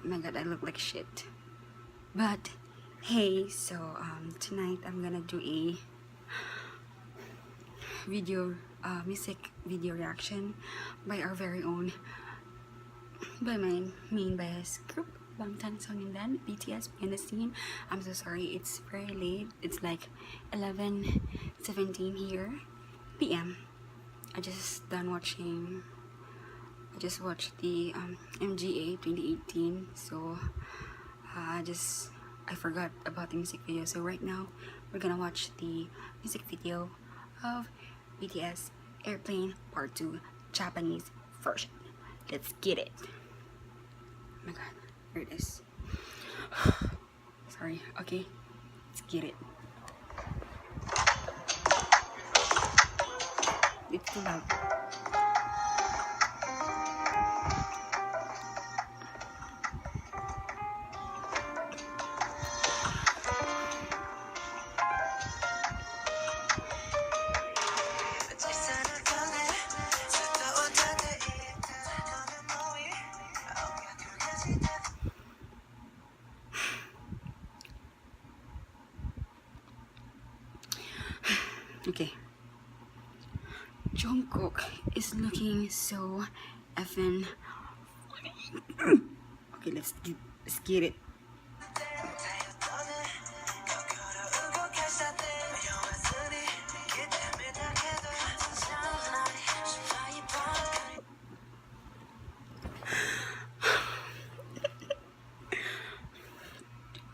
Oh my god, I look like shit. But hey, so tonight I'm gonna do a music video reaction by our very own, by my main bias group, Bangtan Sonyeondan, BTS behind the scene. I'm so sorry, it's very late. It's like 11:17 here p.m. I just watched the MGA 2018, so I forgot about the music video. So right now we're gonna watch the music video of BTS Airplane Part 2 Japanese version. Let's get it. Oh my god, here it is. Sorry, okay, let's get it. It's too loud. Okay. Jungkook is looking so effing okay, let's get it.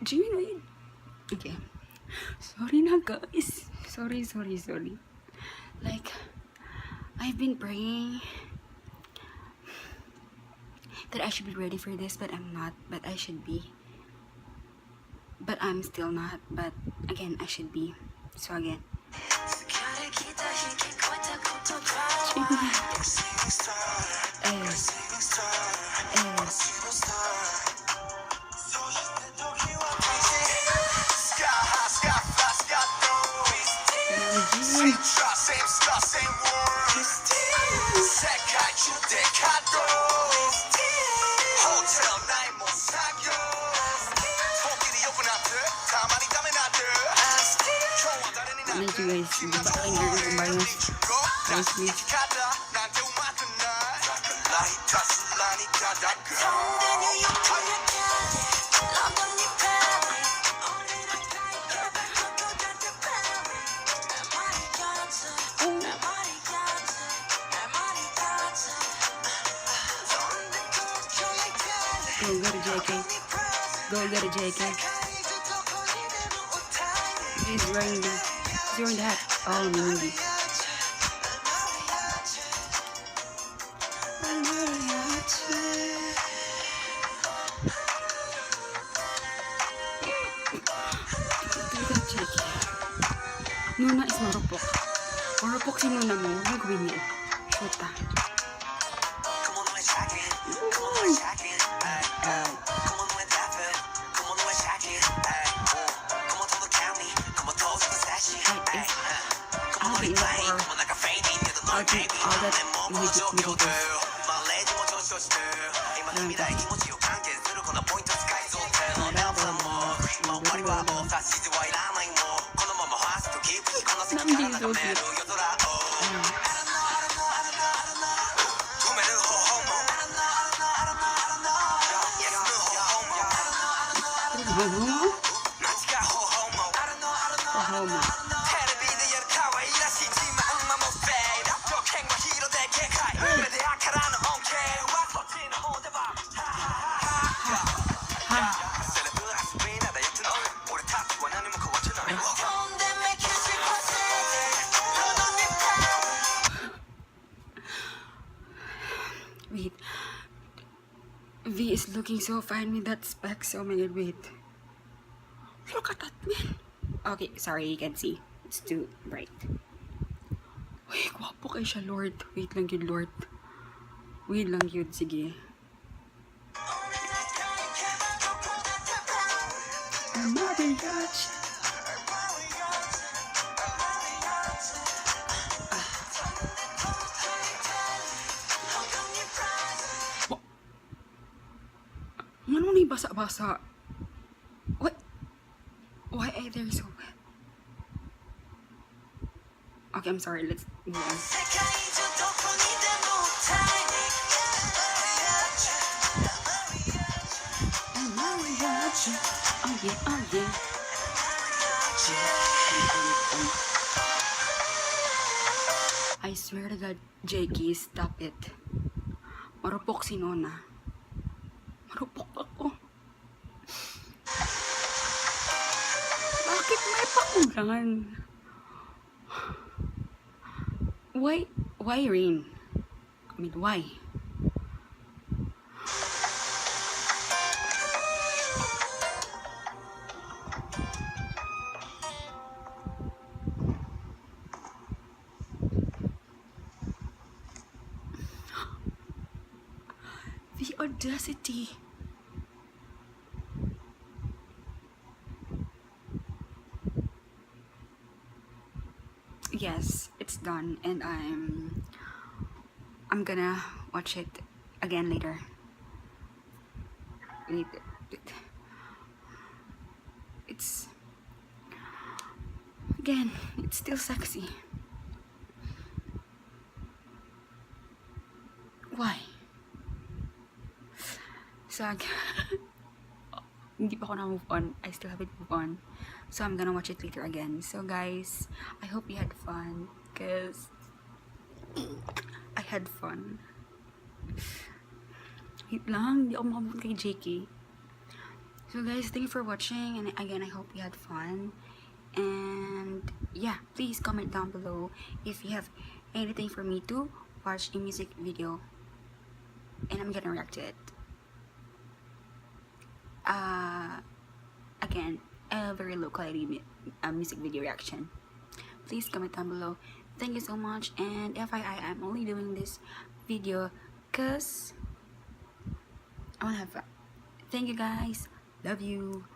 Jimmy, okay. Sorry na guys. Sorry. Like, I've been praying that I should be ready for this, but I'm not. But I should be. But I'm still not. But again, I should be. So again. Thank you guys. Go to JK. Go to JK. He's wearing that. Oh, maybe. Nuna is marupok. Marupok si Nuna mo. Huwag gawin niyo. Shoota. Wait, V is looking so fine with that specs. Oh my god, wait. Look at that, man. Okay, sorry, you can see. It's too bright. Uy, gwapo kay siya, Lord. Wait lang yun, Lord. Wait lang yun, sige. Oh my gosh. Ano Ano ni basa-basa? What? Why are they so wet? Okay, I'm sorry. Let's move on. Oh yeah, oh yeah. I swear to God, Jakey, stop it. Marupok si Nona. Marupok ako. Bakit may pakulan? Why rain? I mean, why? The audacity. Yes, it's done, and I'm gonna watch it again later. Wait, it's again, it's still sexy. Why? Sag. Hindi pa ako na-move on. I still haven't moved on. So I'm gonna watch it later again. So guys, I hope you had fun. Cause I had fun. Wait lang, hindi ako makamove kay JK. So guys, thank you for watching. And again, I hope you had fun. And yeah, please comment down below if you have anything for me to watch a music video. And I'm gonna react to it. Again, a very low quality music video reaction. Please comment down below. Thank you so much. And FYI, I'm only doing this video because I want to have fun. Thank you guys. Love you.